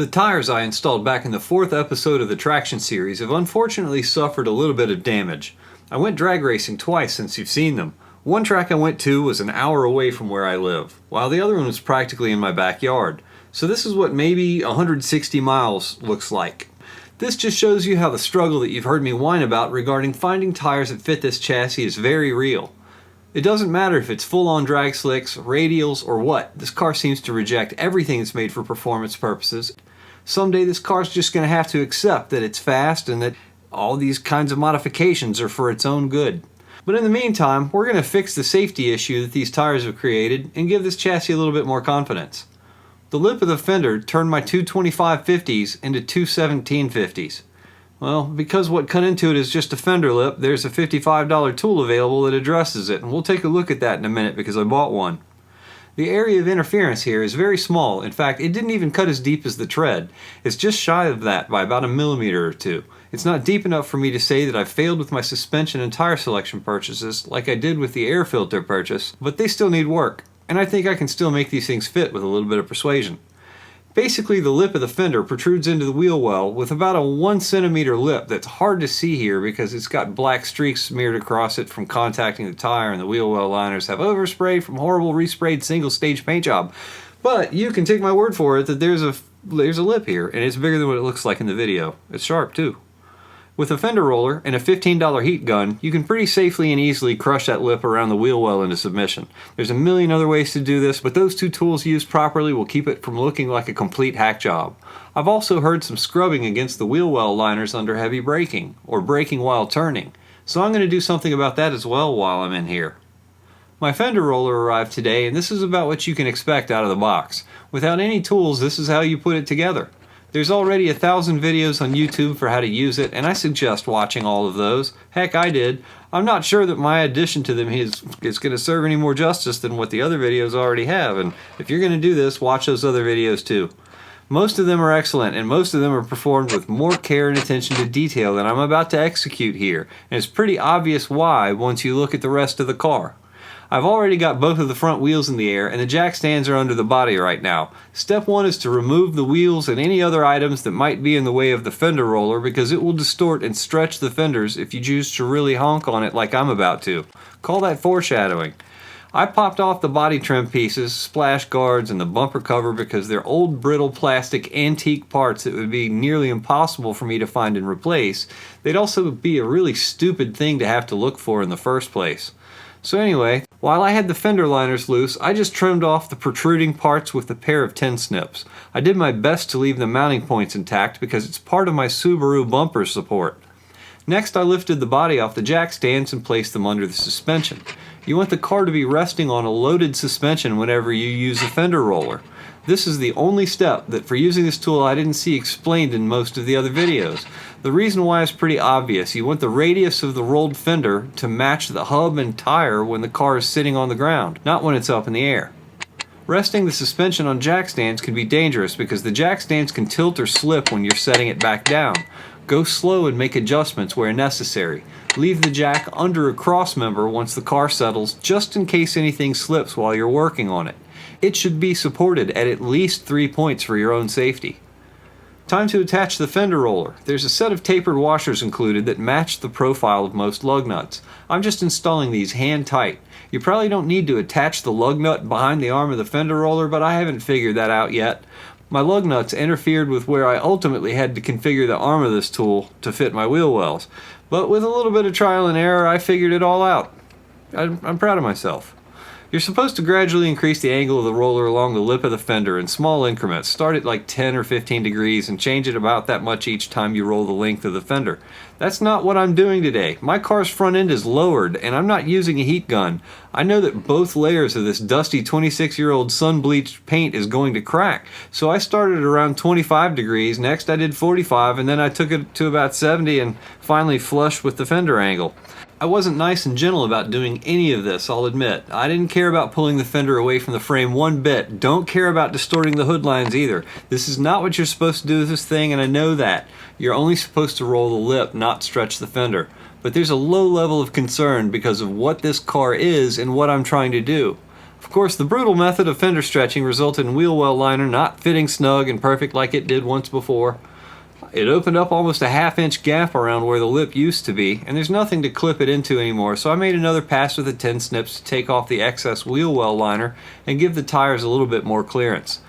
The tires I installed back in the 4th episode of the Traction series have unfortunately suffered a little bit of damage. I went drag racing twice since you've seen them. One track I went to was an hour away from where I live, while the other one was practically in my backyard. So this is what maybe 160 miles looks like. This just shows you how the struggle that you've heard me whine about regarding finding tires that fit this chassis is very real. It doesn't matter if it's full-on drag slicks, radials, or what. This car seems to reject everything that's made for performance purposes. Someday this car's just going to have to accept that it's fast and that all these kinds of modifications are for its own good. But in the meantime, we're going to fix the safety issue that these tires have created and give this chassis a little bit more confidence. The lip of the fender turned my 225/50s into 217/50s. Well, because what cut into it is just a fender lip, there's a $55 tool available that addresses it, and we'll take a look at that in a minute because I bought one. The area of interference here is very small. In fact, it didn't even cut as deep as the tread. It's just shy of that by about a millimeter or two. It's not deep enough for me to say that I've failed with my suspension and tire selection purchases like I did with the air filter purchase, but they still need work, and I think I can still make these things fit with a little bit of persuasion. Basically, the lip of the fender protrudes into the wheel well with about a 1 centimeter lip that's hard to see here because it's got black streaks smeared across it from contacting the tire, and the wheel well liners have overspray from horrible resprayed single-stage paint job. But you can take my word for it that there's a lip here, and it's bigger than what it looks like in the video. It's sharp too. With a fender roller and a $15 heat gun, you can pretty safely and easily crush that lip around the wheel well into submission. There's a million other ways to do this, but those two tools used properly will keep it from looking like a complete hack job. I've also heard some scrubbing against the wheel well liners under heavy braking, or braking while turning, so I'm going to do something about that as well while I'm in here. My fender roller arrived today, and this is about what you can expect out of the box. Without any tools, this is how you put it together. There's already 1,000 videos on YouTube for how to use it, and I suggest watching all of those. Heck, I did. I'm not sure that my addition to them is going to serve any more justice than what the other videos already have, and if you're going to do this, watch those other videos too. Most of them are excellent, and most of them are performed with more care and attention to detail than I'm about to execute here, and it's pretty obvious why once you look at the rest of the car. I've already got both of the front wheels in the air, and the jack stands are under the body right now. Step 1 is to remove the wheels and any other items that might be in the way of the fender roller because it will distort and stretch the fenders if you choose to really honk on it like I'm about to. Call that foreshadowing. I popped off the body trim pieces, splash guards, and the bumper cover because they're old brittle plastic antique parts that would be nearly impossible for me to find and replace. They'd also be a really stupid thing to have to look for in the first place. So anyway, while I had the fender liners loose, I just trimmed off the protruding parts with a pair of tin snips. I did my best to leave the mounting points intact because it's part of my Subaru bumper support. Next, I lifted the body off the jack stands and placed them under the suspension. You want the car to be resting on a loaded suspension whenever you use a fender roller. This is the only step that for using this tool I didn't see explained in most of the other videos. The reason why is pretty obvious. You want the radius of the rolled fender to match the hub and tire when the car is sitting on the ground, not when it's up in the air. Resting the suspension on jack stands can be dangerous because the jack stands can tilt or slip when you're setting it back down. Go slow and make adjustments where necessary. Leave the jack under a cross member once the car settles just in case anything slips while you're working on it. It should be supported at least 3 points for your own safety. Time to attach the fender roller. There's a set of tapered washers included that match the profile of most lug nuts. I'm just installing these hand tight. You probably don't need to attach the lug nut behind the arm of the fender roller, but I haven't figured that out yet. My lug nuts interfered with where I ultimately had to configure the arm of this tool to fit my wheel wells. But with a little bit of trial and error, I figured it all out. I'm proud of myself. You're supposed to gradually increase the angle of the roller along the lip of the fender in small increments. Start at like 10 or 15 degrees and change it about that much each time you roll the length of the fender. That's not what I'm doing today. My car's front end is lowered and I'm not using a heat gun. I know that both layers of this dusty 26-year-old sun-bleached paint is going to crack. So I started around 25 degrees, next I did 45, and then I took it to about 70 and finally flushed with the fender angle. I wasn't nice and gentle about doing any of this, I'll admit. I didn't care about pulling the fender away from the frame one bit. Don't care about distorting the hood lines either. This is not what you're supposed to do with this thing, and I know that. You're only supposed to roll the lip, not stretch the fender. But there's a low level of concern because of what this car is and what I'm trying to do. Of course, the brutal method of fender stretching resulted in wheel well liner not fitting snug and perfect like it did once before. It opened up almost a half-inch gap around where the lip used to be, and there's nothing to clip it into anymore, so I made another pass with the 10 snips to take off the excess wheel well liner and give the tires a little bit more clearance.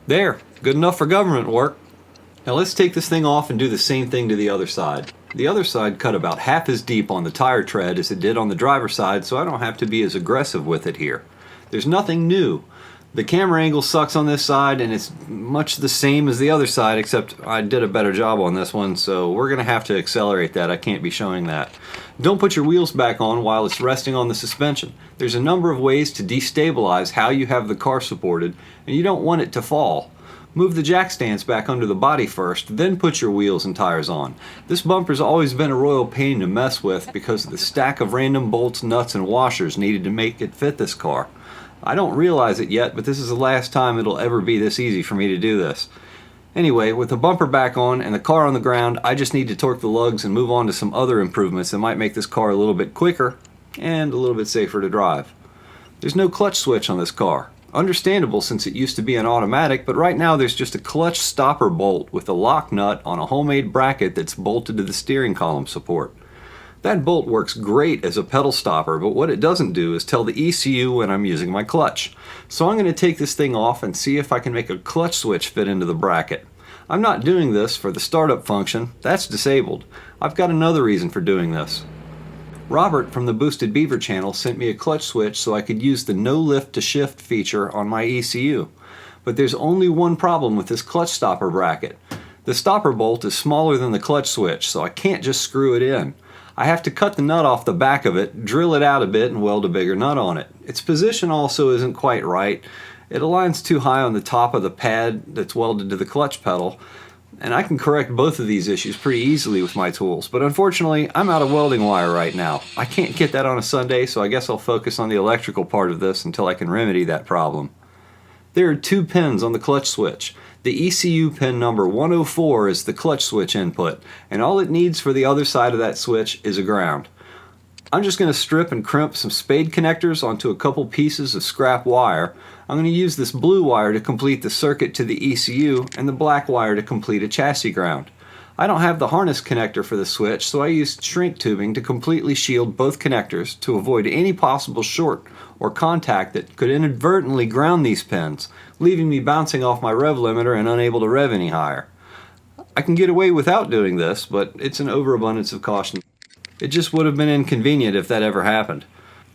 There, good enough for government work. Now let's take this thing off and do the same thing to the other side. The other side cut about half as deep on the tire tread as it did on the driver's side, so I don't have to be as aggressive with it here. There's nothing new. The camera angle sucks on this side, and it's much the same as the other side, except I did a better job on this one, so we're going to have to accelerate that. I can't be showing that. Don't put your wheels back on while it's resting on the suspension. There's a number of ways to destabilize how you have the car supported, and you don't want it to fall. Move the jack stands back under the body first, then put your wheels and tires on. This bumper's always been a royal pain to mess with because of the stack of random bolts, nuts, and washers needed to make it fit this car. I don't realize it yet, but this is the last time it'll ever be this easy for me to do this. Anyway, with the bumper back on and the car on the ground, I just need to torque the lugs and move on to some other improvements that might make this car a little bit quicker and a little bit safer to drive. There's no clutch switch on this car. Understandable since it used to be an automatic, but right now there's just a clutch stopper bolt with a lock nut on a homemade bracket that's bolted to the steering column support. That bolt works great as a pedal stopper, but what it doesn't do is tell the ECU when I'm using my clutch. So I'm going to take this thing off and see if I can make a clutch switch fit into the bracket. I'm not doing this for the startup function, that's disabled. I've got another reason for doing this. Robert from the Boosted Beaver channel sent me a clutch switch so I could use the no lift to shift feature on my ECU. But there's only one problem with this clutch stopper bracket. The stopper bolt is smaller than the clutch switch, so I can't just screw it in. I have to cut the nut off the back of it, drill it out a bit, and weld a bigger nut on it. Its position also isn't quite right. It aligns too high on the top of the pad that's welded to the clutch pedal, and I can correct both of these issues pretty easily with my tools, but unfortunately I'm out of welding wire right now. I can't get that on a Sunday, so I guess I'll focus on the electrical part of this until I can remedy that problem. There are 2 pins on the clutch switch. The ECU pin number 104 is the clutch switch input, and all it needs for the other side of that switch is a ground. I'm just going to strip and crimp some spade connectors onto a couple pieces of scrap wire. I'm going to use this blue wire to complete the circuit to the ECU and the black wire to complete a chassis ground. I don't have the harness connector for the switch, so I used shrink tubing to completely shield both connectors to avoid any possible short or contact that could inadvertently ground these pins, leaving me bouncing off my rev limiter and unable to rev any higher. I can get away without doing this, but it's an overabundance of caution. It just would have been inconvenient if that ever happened.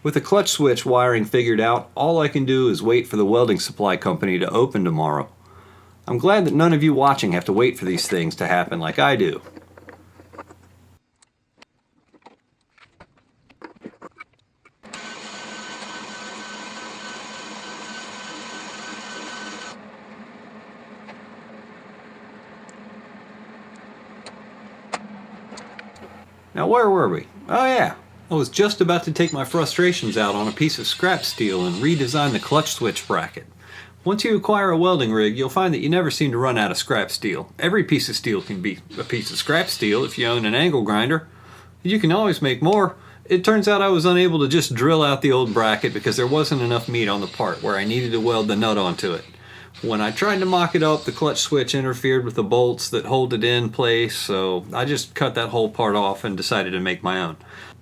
With the clutch switch wiring figured out, all I can do is wait for the welding supply company to open tomorrow. I'm glad that none of you watching have to wait for these things to happen like I do. Now where were we? Oh yeah, I was just about to take my frustrations out on a piece of scrap steel and redesign the clutch switch bracket. Once you acquire a welding rig, you'll find that you never seem to run out of scrap steel. Every piece of steel can be a piece of scrap steel if you own an angle grinder. You can always make more. It turns out I was unable to just drill out the old bracket because there wasn't enough meat on the part where I needed to weld the nut onto it. When I tried to mock it up, the clutch switch interfered with the bolts that hold it in place, so I just cut that whole part off and decided to make my own.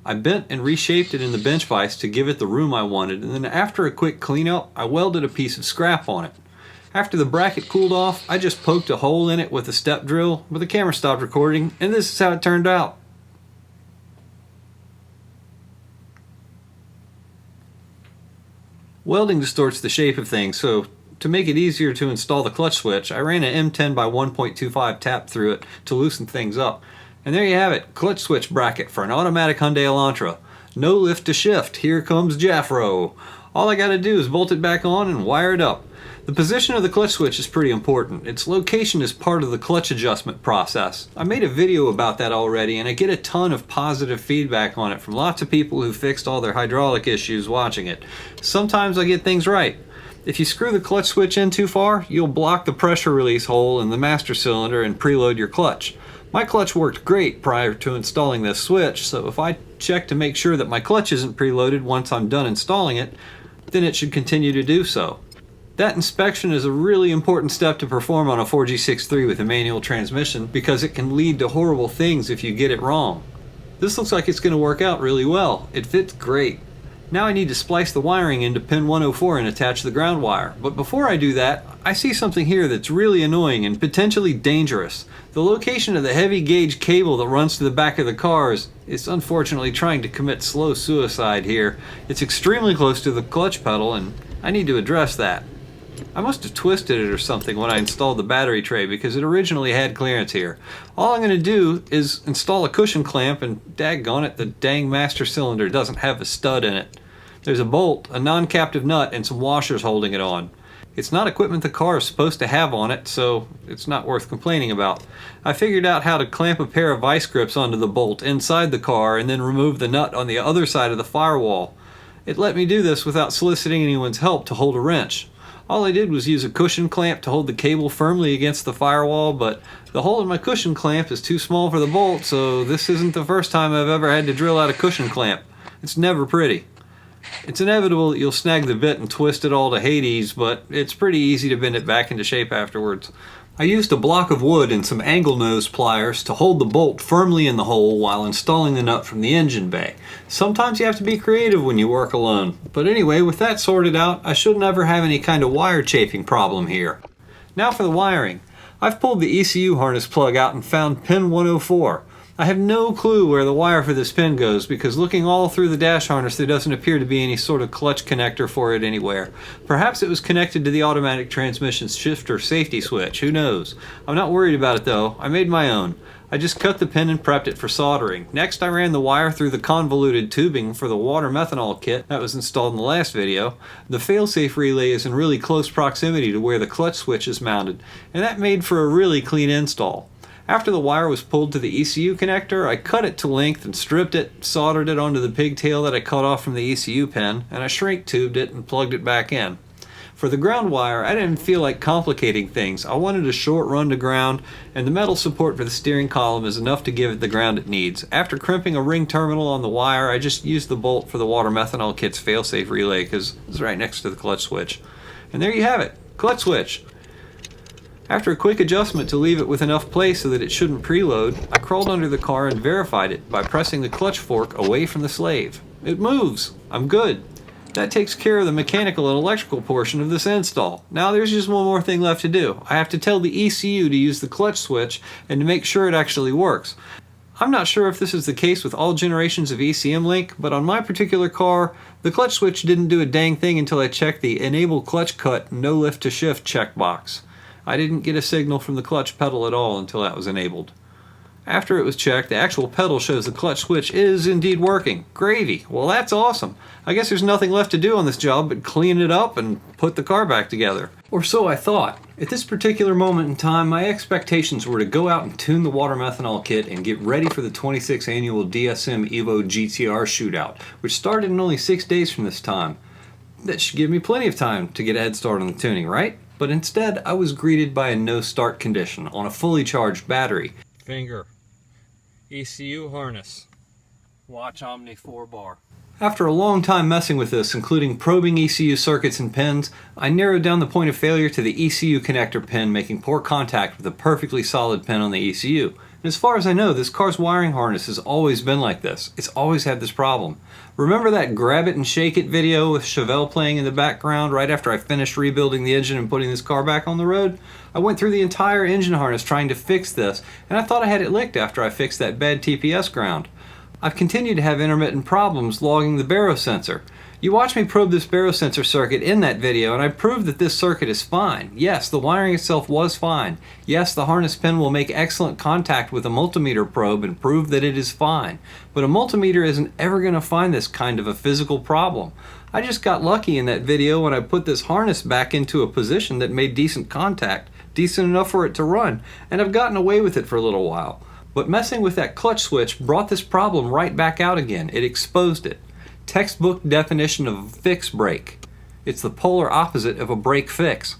I bent and reshaped it in the bench vise to give it the room I wanted, and then after a quick cleanup, I welded a piece of scrap on it. After the bracket cooled off, I just poked a hole in it with a step drill, but the camera stopped recording, and this is how it turned out. Welding distorts the shape of things, so to make it easier to install the clutch switch, I ran an M10 by 1.25 tap through it to loosen things up. And there you have it, clutch switch bracket for an automatic Hyundai Elantra. No lift to shift, here comes Jaffro. All I gotta do is bolt it back on and wire it up. The position of the clutch switch is pretty important. Its location is part of the clutch adjustment process. I made a video about that already, and I get a ton of positive feedback on it from lots of people who fixed all their hydraulic issues watching it. Sometimes I get things right. If you screw the clutch switch in too far, you'll block the pressure release hole in the master cylinder and preload your clutch. My clutch worked great prior to installing this switch, so if I check to make sure that my clutch isn't preloaded once I'm done installing it, then it should continue to do so. That inspection is a really important step to perform on a 4G63 with a manual transmission because it can lead to horrible things if you get it wrong. This looks like it's going to work out really well. It fits great. Now I need to splice the wiring into pin 104 and attach the ground wire. But before I do that, I see something here that's really annoying and potentially dangerous. The location of the heavy gauge cable that runs to the back of the car is unfortunately trying to commit slow suicide here. It's extremely close to the clutch pedal and I need to address that. I must have twisted it or something when I installed the battery tray because it originally had clearance here. All I'm going to do is install a cushion clamp and daggone it, the dang master cylinder doesn't have a stud in it. There's a bolt, a non-captive nut, and some washers holding it on. It's not equipment the car is supposed to have on it, so it's not worth complaining about. I figured out how to clamp a pair of vice grips onto the bolt inside the car and then remove the nut on the other side of the firewall. It let me do this without soliciting anyone's help to hold a wrench. All I did was use a cushion clamp to hold the cable firmly against the firewall, but the hole in my cushion clamp is too small for the bolt, so this isn't the first time I've ever had to drill out a cushion clamp. It's never pretty. It's inevitable that you'll snag the bit and twist it all to Hades, but it's pretty easy to bend it back into shape afterwards. I used a block of wood and some angle nose pliers to hold the bolt firmly in the hole while installing the nut from the engine bay. Sometimes you have to be creative when you work alone. But anyway, with that sorted out, I shouldn't ever have any kind of wire chafing problem here. Now for the wiring. I've pulled the ECU harness plug out and found pin 104. I have no clue where the wire for this pin goes because looking all through the dash harness there doesn't appear to be any sort of clutch connector for it anywhere. Perhaps it was connected to the automatic transmission's shifter safety switch, who knows. I'm not worried about it though, I made my own. I just cut the pin and prepped it for soldering. Next I ran the wire through the convoluted tubing for the water methanol kit that was installed in the last video. The failsafe relay is in really close proximity to where the clutch switch is mounted, and that made for a really clean install. After the wire was pulled to the ECU connector, I cut it to length and stripped it, soldered it onto the pigtail that I cut off from the ECU pin, and I shrink tubed it and plugged it back in. For the ground wire, I didn't feel like complicating things. I wanted a short run to ground, and the metal support for the steering column is enough to give it the ground it needs. After crimping a ring terminal on the wire, I just used the bolt for the water methanol kit's failsafe relay because it's right next to the clutch switch. And there you have it, clutch switch. After a quick adjustment to leave it with enough play so that it shouldn't preload, I crawled under the car and verified it by pressing the clutch fork away from the slave. It moves. I'm good. That takes care of the mechanical and electrical portion of this install. Now there's just one more thing left to do. I have to tell the ECU to use the clutch switch and to make sure it actually works. I'm not sure if this is the case with all generations of ECM Link, but on my particular car, the clutch switch didn't do a dang thing until I checked the Enable Clutch Cut No Lift to Shift checkbox. I didn't get a signal from the clutch pedal at all until that was enabled. After it was checked, the actual pedal shows the clutch switch is indeed working. Gravy. Well, that's awesome. I guess there's nothing left to do on this job but clean it up and put the car back together. Or so I thought. At this particular moment in time, my expectations were to go out and tune the water methanol kit and get ready for the 26th annual DSM EVO GTR Shootout, which started in only 6 days from this time. That should give me plenty of time to get a head start on the tuning, right? But instead, I was greeted by a no-start condition on a fully charged battery. Finger. ECU harness. Watch Omni 4-bar. After a long time messing with this, including probing ECU circuits and pins, I narrowed down the point of failure to the ECU connector pin making poor contact with a perfectly solid pin on the ECU. And as far as I know, this car's wiring harness has always been like this. It's always had this problem. Remember that grab it and shake it video with Chevelle playing in the background right after I finished rebuilding the engine and putting this car back on the road? I went through the entire engine harness trying to fix this, and I thought I had it licked after I fixed that bad TPS ground. I've continued to have intermittent problems logging the barosensor. You watch me probe this barosensor circuit in that video, and I proved that this circuit is fine. Yes, the wiring itself was fine. Yes, the harness pin will make excellent contact with a multimeter probe and prove that it is fine. But a multimeter isn't ever going to find this kind of a physical problem. I just got lucky in that video when I put this harness back into a position that made decent contact, decent enough for it to run, and I've gotten away with it for a little while. But messing with that clutch switch brought this problem right back out again. It exposed it. Textbook definition of a fix brake. It's the polar opposite of a brake fix.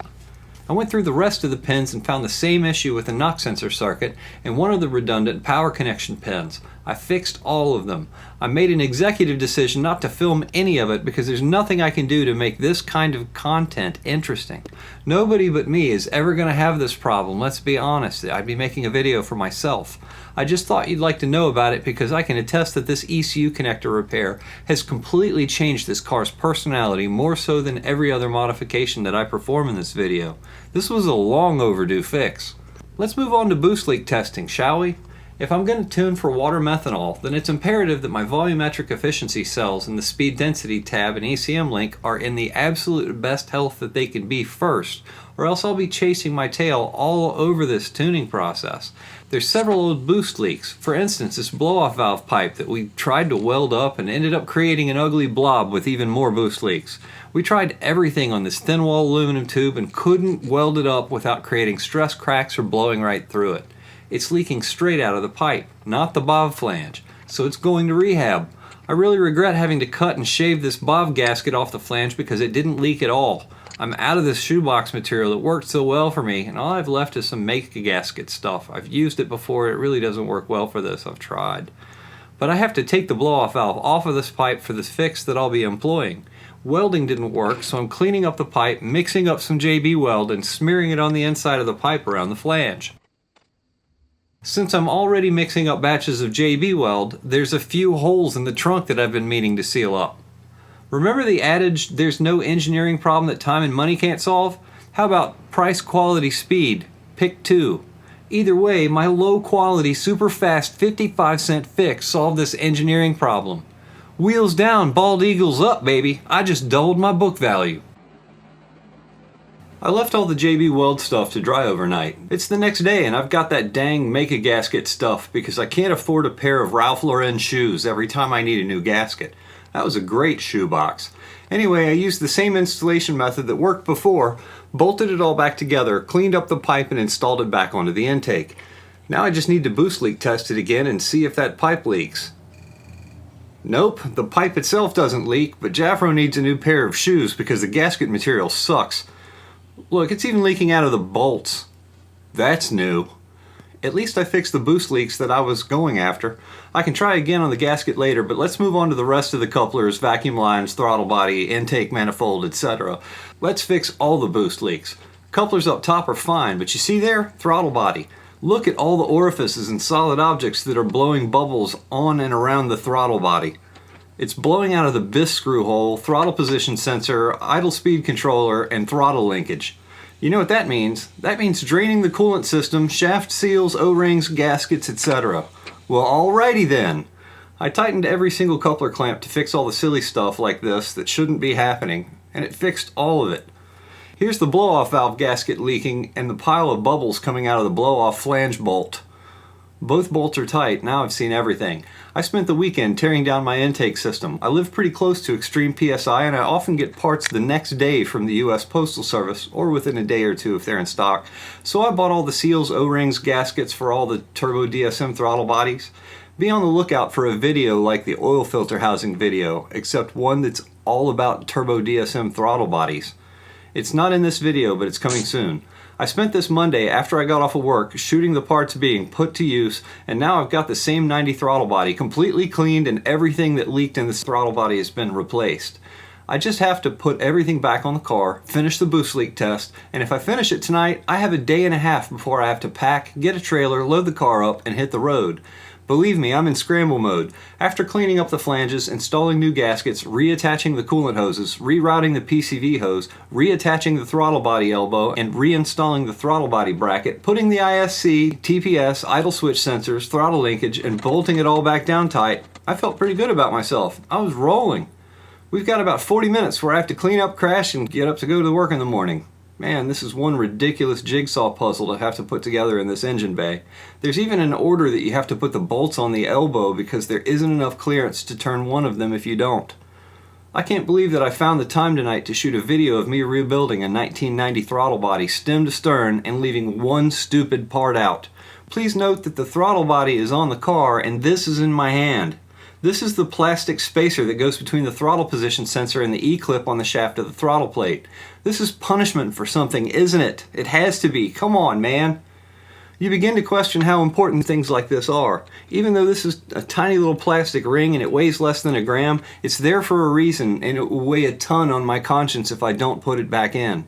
I went through the rest of the pins and found the same issue with the knock sensor circuit and one of the redundant power connection pins. I fixed all of them. I made an executive decision not to film any of it because there's nothing I can do to make this kind of content interesting. Nobody but me is ever going to have this problem, let's be honest. I'd be making a video for myself. I just thought you'd like to know about it because I can attest that this ECU connector repair has completely changed this car's personality more so than every other modification that I perform in this video. This was a long overdue fix. Let's move on to boost leak testing, shall we? If I'm going to tune for water methanol, then it's imperative that my volumetric efficiency cells in the speed density tab and ECM link are in the absolute best health that they can be first, or else I'll be chasing my tail all over this tuning process. There's several old boost leaks. For instance, this blow-off valve pipe that we tried to weld up and ended up creating an ugly blob with even more boost leaks. We tried everything on this thin wall aluminum tube and couldn't weld it up without creating stress cracks or blowing right through it. It's leaking straight out of the pipe, not the bob flange, so it's going to rehab. I really regret having to cut and shave this bob gasket off the flange because it didn't leak at all. I'm out of this shoebox material that worked so well for me, and all I've left is some make a gasket stuff. I've used it before, it really doesn't work well for this, I've tried. But I have to take the blow-off valve off of this pipe for the fix that I'll be employing. Welding didn't work, so I'm cleaning up the pipe, mixing up some JB weld, and smearing it on the inside of the pipe around the flange. Since I'm already mixing up batches of JB weld, there's a few holes in the trunk that I've been meaning to seal up. Remember the adage, there's no engineering problem that time and money can't solve? How about price, quality, speed? Pick two. Either way, my low quality, super fast 55-cent fix solved this engineering problem. Wheels down, bald eagles up, baby. I just doubled my book value. I left all the JB Weld stuff to dry overnight. It's the next day and I've got that dang make-a-gasket stuff because I can't afford a pair of Ralph Lauren shoes every time I need a new gasket. That was a great shoebox. Anyway, I used the same installation method that worked before, bolted it all back together, cleaned up the pipe and installed it back onto the intake. Now I just need to boost leak test it again and see if that pipe leaks. Nope, the pipe itself doesn't leak, but Jafro needs a new pair of shoes because the gasket material sucks. Look, it's even leaking out of the bolts. That's new. At least I fixed the boost leaks that I was going after. I can try again on the gasket later, but let's move on to the rest of the couplers, vacuum lines, throttle body, intake manifold, etc. Let's fix all the boost leaks. Couplers up top are fine, but you see there? Throttle body. Look at all the orifices and solid objects that are blowing bubbles on and around the throttle body. It's blowing out of the BIS screw hole, throttle position sensor, idle speed controller, and throttle linkage. You know what that means? That means draining the coolant system, shaft seals, O-rings, gaskets, etc. Well, alrighty then. I tightened every single coupler clamp to fix all the silly stuff like this that shouldn't be happening, and it fixed all of it. Here's the blow-off valve gasket leaking and the pile of bubbles coming out of the blow-off flange bolt. Both bolts are tight, now I've seen everything. I spent the weekend tearing down my intake system. I live pretty close to extreme PSI and I often get parts the next day from the US Postal Service, or within a day or two if they're in stock. So I bought all the seals, O-rings, gaskets for all the turbo DSM throttle bodies. Be on the lookout for a video like the oil filter housing video, except one that's all about turbo DSM throttle bodies. It's not in this video, but it's coming soon. I spent this Monday after I got off of work shooting the parts being put to use, and now I've got the same 90 throttle body completely cleaned and everything that leaked in this throttle body has been replaced. I just have to put everything back on the car, finish the boost leak test, and if I finish it tonight, I have a day and a half before I have to pack, get a trailer, load the car up, and hit the road. Believe me, I'm in scramble mode. After cleaning up the flanges, installing new gaskets, reattaching the coolant hoses, rerouting the PCV hose, reattaching the throttle body elbow, and reinstalling the throttle body bracket, putting the ISC, TPS, idle switch sensors, throttle linkage, and bolting it all back down tight, I felt pretty good about myself. I was rolling. We've got about 40 minutes where I have to clean up, crash, and get up to go to work in the morning. Man, this is one ridiculous jigsaw puzzle to have to put together in this engine bay. There's even an order that you have to put the bolts on the elbow because there isn't enough clearance to turn one of them if you don't. I can't believe that I found the time tonight to shoot a video of me rebuilding a 1990 throttle body stem to stern and leaving one stupid part out. Please note that the throttle body is on the car and this is in my hand. This is the plastic spacer that goes between the throttle position sensor and the E-clip on the shaft of the throttle plate. This is punishment for something, isn't it? It has to be. Come on, man. You begin to question how important things like this are. Even though this is a tiny little plastic ring and it weighs less than a gram, it's there for a reason, and it will weigh a ton on my conscience if I don't put it back in.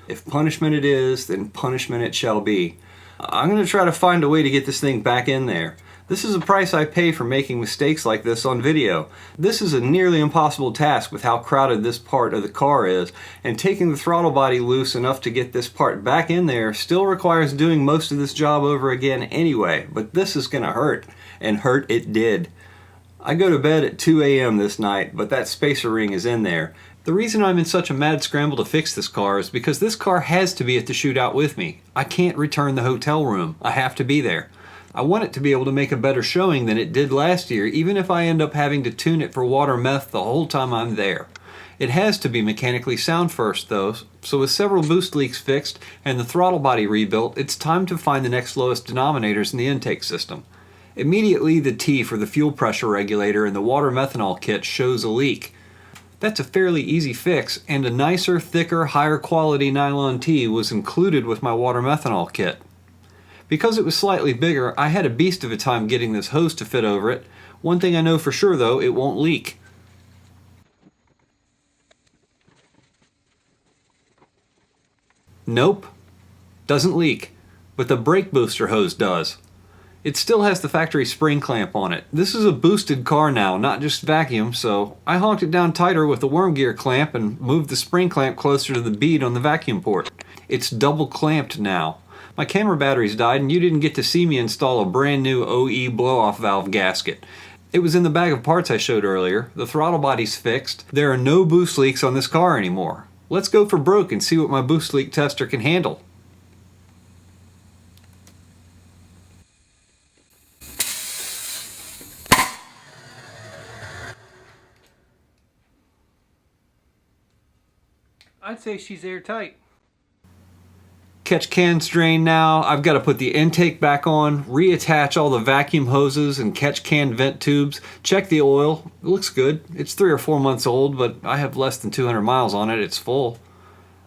If punishment it is, then punishment it shall be. I'm going to try to find a way to get this thing back in there. This is a price I pay for making mistakes like this on video. This is a nearly impossible task with how crowded this part of the car is, and taking the throttle body loose enough to get this part back in there still requires doing most of this job over again anyway, but this is going to hurt, and hurt it did. I go to bed at 2 a.m. this night, but that spacer ring is in there. The reason I'm in such a mad scramble to fix this car is because this car has to be at the shootout with me. I can't return the hotel room. I have to be there. I want it to be able to make a better showing than it did last year, even if I end up having to tune it for water meth the whole time I'm there. It has to be mechanically sound first though, so with several boost leaks fixed and the throttle body rebuilt, it's time to find the next lowest denominators in the intake system. Immediately the T for the fuel pressure regulator in the water methanol kit shows a leak. That's a fairly easy fix, and a nicer, thicker, higher quality nylon T was included with my water methanol kit. Because it was slightly bigger, I had a beast of a time getting this hose to fit over it. One thing I know for sure though, it won't leak. Nope, doesn't leak, but the brake booster hose does. It still has the factory spring clamp on it. This is a boosted car now, not just vacuum, so I honked it down tighter with the worm gear clamp and moved the spring clamp closer to the bead on the vacuum port. It's double clamped now. My camera batteries died and you didn't get to see me install a brand new OE blow-off valve gasket. It was in the bag of parts I showed earlier. The throttle body's fixed. There are no boost leaks on this car anymore. Let's go for broke and see what my boost leak tester can handle. I'd say she's airtight. Catch cans drained now. I've got to put the intake back on, reattach all the vacuum hoses and catch can vent tubes, check the oil. It looks good. It's 3 or 4 months old, but I have less than 200 miles on it. It's full.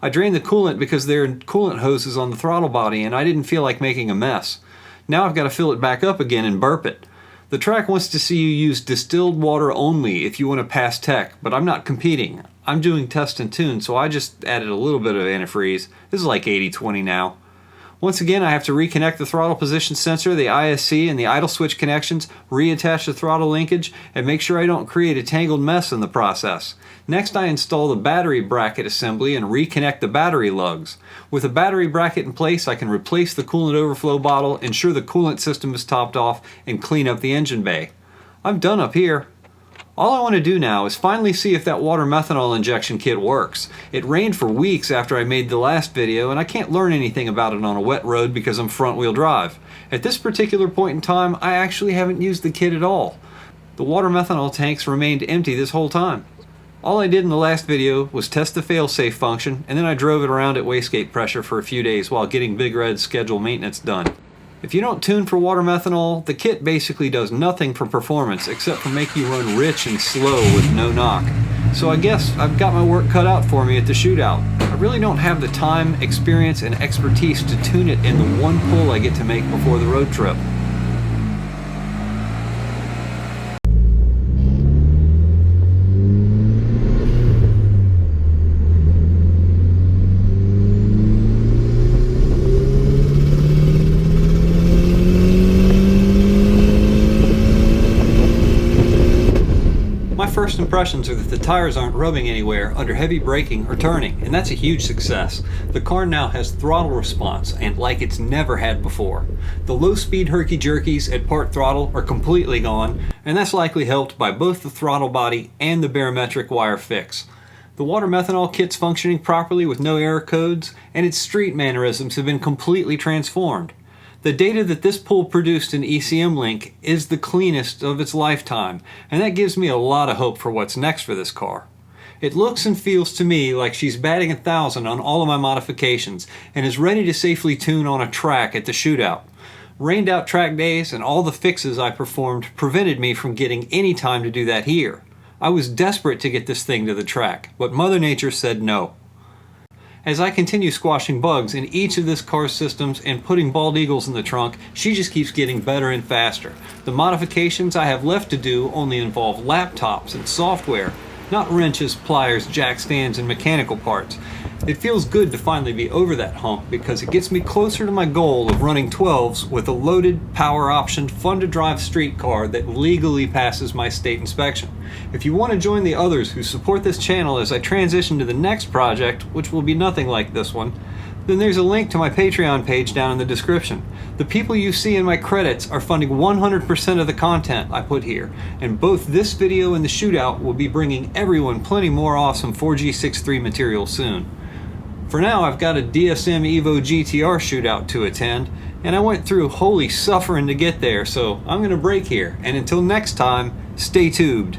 I drained the coolant because there are coolant hoses on the throttle body and I didn't feel like making a mess. Now I've got to fill it back up again and burp it. The track wants to see you use distilled water only if you want to pass tech, but I'm not competing. I'm doing test and tune, so I just added a little bit of antifreeze. This is like 80-20 now. Once again, I have to reconnect the throttle position sensor, the ISC, and the idle switch connections, reattach the throttle linkage, and make sure I don't create a tangled mess in the process. Next, I install the battery bracket assembly and reconnect the battery lugs. With a battery bracket in place, I can replace the coolant overflow bottle, ensure the coolant system is topped off, and clean up the engine bay. I'm done up here. All I want to do now is finally see if that water methanol injection kit works. It rained for weeks after I made the last video, and I can't learn anything about it on a wet road because I'm front-wheel drive. At this particular point in time, I actually haven't used the kit at all. The water methanol tanks remained empty this whole time. All I did in the last video was test the fail-safe function, and then I drove it around at wastegate pressure for a few days while getting Big Red's scheduled maintenance done. If you don't tune for water methanol, the kit basically does nothing for performance except for make you run rich and slow with no knock. So I guess I've got my work cut out for me at the shootout. I really don't have the time, experience, and expertise to tune it in the one pull I get to make before the road trip. First impressions are that the tires aren't rubbing anywhere under heavy braking or turning, and that's a huge success. The car now has throttle response, and like it's never had before. The low-speed herky-jerkies at part throttle are completely gone, and that's likely helped by both the throttle body and the barometric wire fix. The water methanol kit's functioning properly with no error codes, and its street mannerisms have been completely transformed. The data that this pull produced in ECM Link is the cleanest of its lifetime, and that gives me a lot of hope for what's next for this car. It looks and feels to me like she's batting 1,000 on all of my modifications and is ready to safely tune on a track at the shootout. Rained out track days and all the fixes I performed prevented me from getting any time to do that here. I was desperate to get this thing to the track, but Mother Nature said no. As I continue squashing bugs in each of this car's systems and putting bald eagles in the trunk, she just keeps getting better and faster. The modifications I have left to do only involve laptops and software, not wrenches, pliers, jack stands, and mechanical parts. It feels good to finally be over that hump because it gets me closer to my goal of running 12s with a loaded, power-optioned, fun-to-drive street car that legally passes my state inspection. If you want to join the others who support this channel as I transition to the next project, which will be nothing like this one, then there's a link to my Patreon page down in the description. The people you see in my credits are funding 100% of the content I put here, and both this video and the Shootout will be bringing everyone plenty more awesome 4G63 material soon. For now, I've got a DSM EVO GTR Shootout to attend, and I went through holy suffering to get there, so I'm going to break here, and until next time, stay tubed.